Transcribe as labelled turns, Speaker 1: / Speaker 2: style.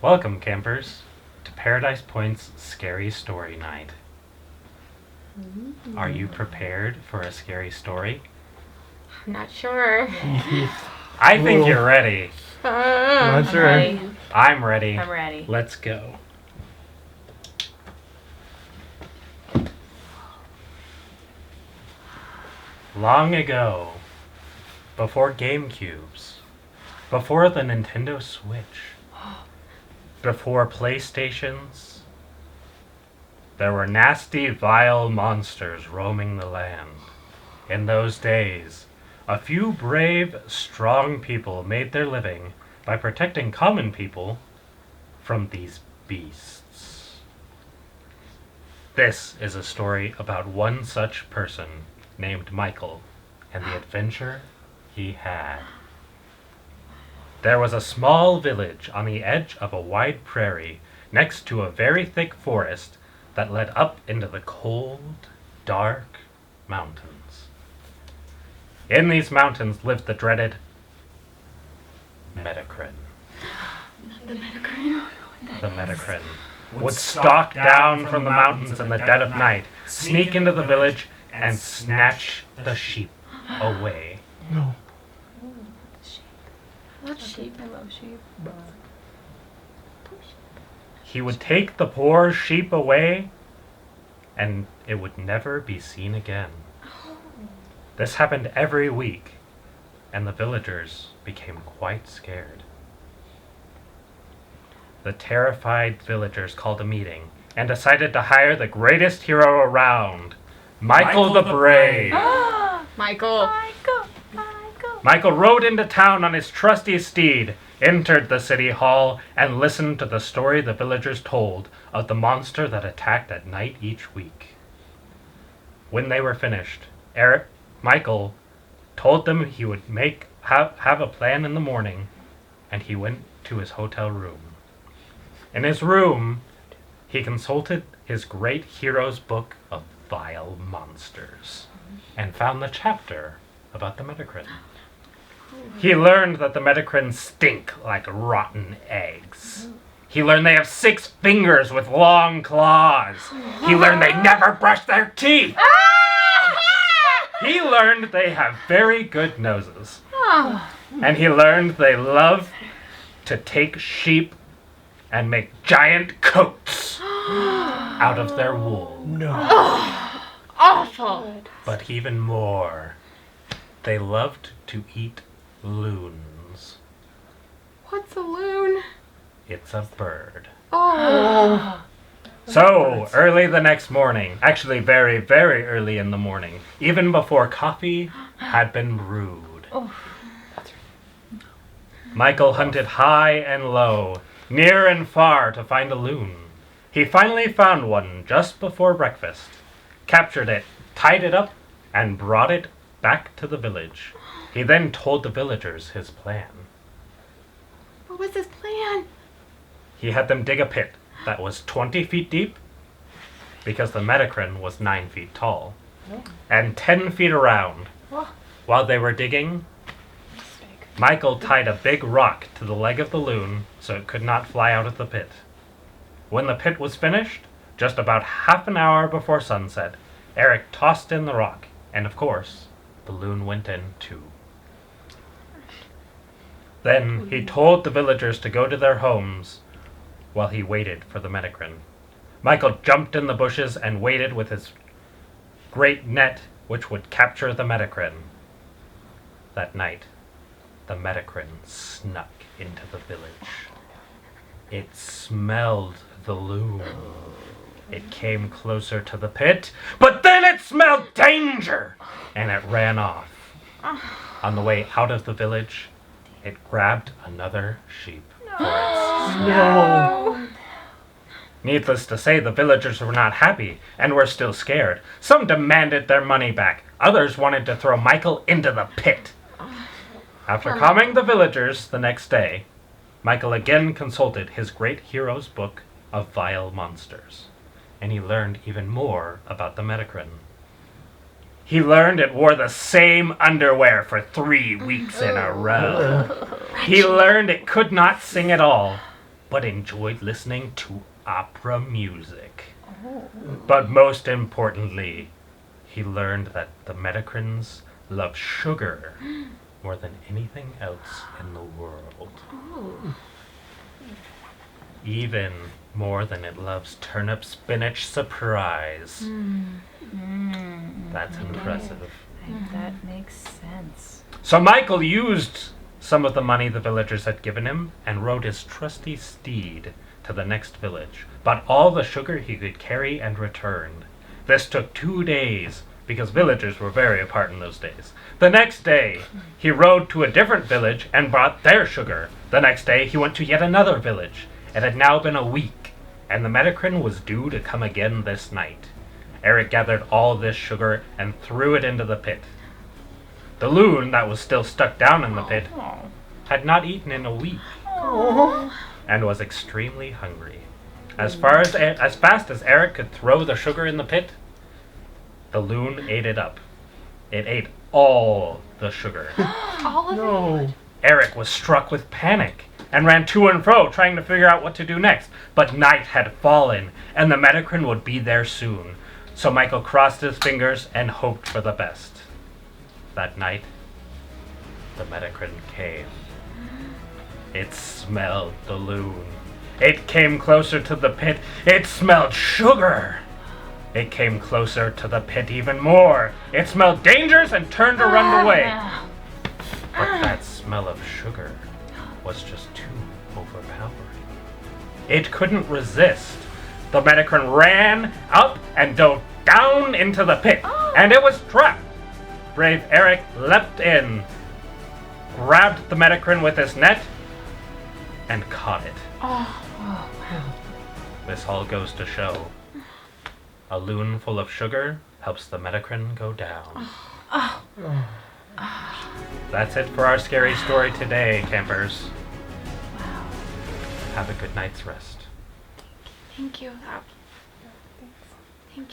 Speaker 1: Welcome, campers, to Paradise Point's Scary Story Night. Are you prepared for a scary story?
Speaker 2: I'm not sure.
Speaker 1: I think you're ready.
Speaker 3: Not sure.
Speaker 1: I'm ready.
Speaker 2: I'm ready.
Speaker 1: Let's go. Long ago, before GameCubes, before the Nintendo Switch, before PlayStations, there were nasty, vile monsters roaming the land. In those days, a few brave, strong people made their living by protecting common people from these beasts. This is a story about one such person named Michael and the adventure he had. There was a small village on the edge of a wide prairie next to a very thick forest that led up into the cold, dark mountains. In these mountains lived the dreaded Medecrine.
Speaker 2: The Medecrine.
Speaker 1: The Medecrine would stalk down from the mountains in the dead of night, sneak into the village, and snatch the sheep away.
Speaker 3: No.
Speaker 2: I love sheep. I love sheep.
Speaker 1: He would take the poor sheep away, and it would never be seen again. This happened every week, and the villagers became quite scared. The terrified villagers called a meeting and decided to hire the greatest hero around, Michael the Brave.
Speaker 2: Michael.
Speaker 1: Michael rode into town on his trusty steed, entered the city hall, and listened to the story the villagers told of the monster that attacked at night each week. When they were finished, Michael told them he would have a plan in the morning, and he went to his hotel room. In his room, he consulted his great hero's book of vile monsters and found the chapter about the Medecrine. He learned that the Medecrine stink like rotten eggs. He learned they have 6 fingers with long claws. He learned they never brush their teeth. He learned they have very good noses. And he learned they love to take sheep and make giant coats out of their wool.
Speaker 3: No.
Speaker 2: Awful.
Speaker 1: But even more, they loved to eat loons.
Speaker 2: What's a loon?
Speaker 1: It's a bird.
Speaker 2: Oh.
Speaker 1: So, early the next morning, actually very, very early in the morning, even before coffee had been brewed, Michael hunted high and low, near and far to find a loon. He finally found one just before breakfast, captured it, tied it up, and brought it back to the village. He then told the villagers his plan.
Speaker 2: What was his plan?
Speaker 1: He had them dig a pit that was 20 feet deep, because the Medecrine was 9 feet tall, and 10 feet around. While they were digging, Michael tied a big rock to the leg of the loon so it could not fly out of the pit. When the pit was finished, just about half an hour before sunset, Eric tossed in the rock, and of course, the loon went in too. Then he told the villagers to go to their homes while he waited for the Medecrine. Michael jumped in the bushes and waited with his great net which would capture the Medecrine. That night, the Medecrine snuck into the village. It smelled the loon. It came closer to the pit, but then it smelled danger, and it ran off. On the way out of the village, it grabbed another sheep for its snack.
Speaker 3: No.
Speaker 1: Needless to say, the villagers were not happy and were still scared. Some demanded their money back. Others wanted to throw Michael into the pit. After calming the villagers the next day, Michael again consulted his great hero's book of vile monsters, and he learned even more about the Medecrine. He learned it wore the same underwear for 3 weeks in a row. He learned it could not sing at all, but enjoyed listening to opera music.
Speaker 2: Oh.
Speaker 1: But most importantly, he learned that the Medecrines love sugar more than anything else in the world.
Speaker 2: Oh.
Speaker 1: Even more than it loves turnip spinach surprise. That's impressive.
Speaker 4: That makes sense.
Speaker 1: So Michael used some of the money the villagers had given him and rode his trusty steed to the next village, bought all the sugar he could carry and returned. This took 2 days, because villagers were very apart in those days. The next day, he rode to a different village and brought their sugar. The next day, he went to yet another village. It had now been a week, and the Medecrine was due to come again this night. Eric gathered all this sugar and threw it into the pit. The loon that was still stuck down in the pit had not eaten in a week and was extremely hungry. As fast as Eric could throw the sugar in the pit, the loon ate it up. It ate all the sugar.
Speaker 2: All of it?
Speaker 3: No.
Speaker 1: Eric was struck with panic and ran to and fro trying to figure out what to do next. But night had fallen and the Medecrine would be there soon. So Michael crossed his fingers and hoped for the best. That night, the Medecrine came. It smelled the loon. It came closer to the pit. It smelled sugar. It came closer to the pit even more. It smelled dangers and turned to run away. But that smell of sugar was just too overpowering. It couldn't resist. The Medecrine ran up and dove down into the pit, and it was trapped. Brave Eric leapt in, grabbed the Medecrine with his net, and caught it. This all goes to show a loon full of sugar helps the Medecrine go down. That's it for our scary story today, campers.
Speaker 4: Wow.
Speaker 1: Have a good night's rest.
Speaker 2: Thank you. Thank you.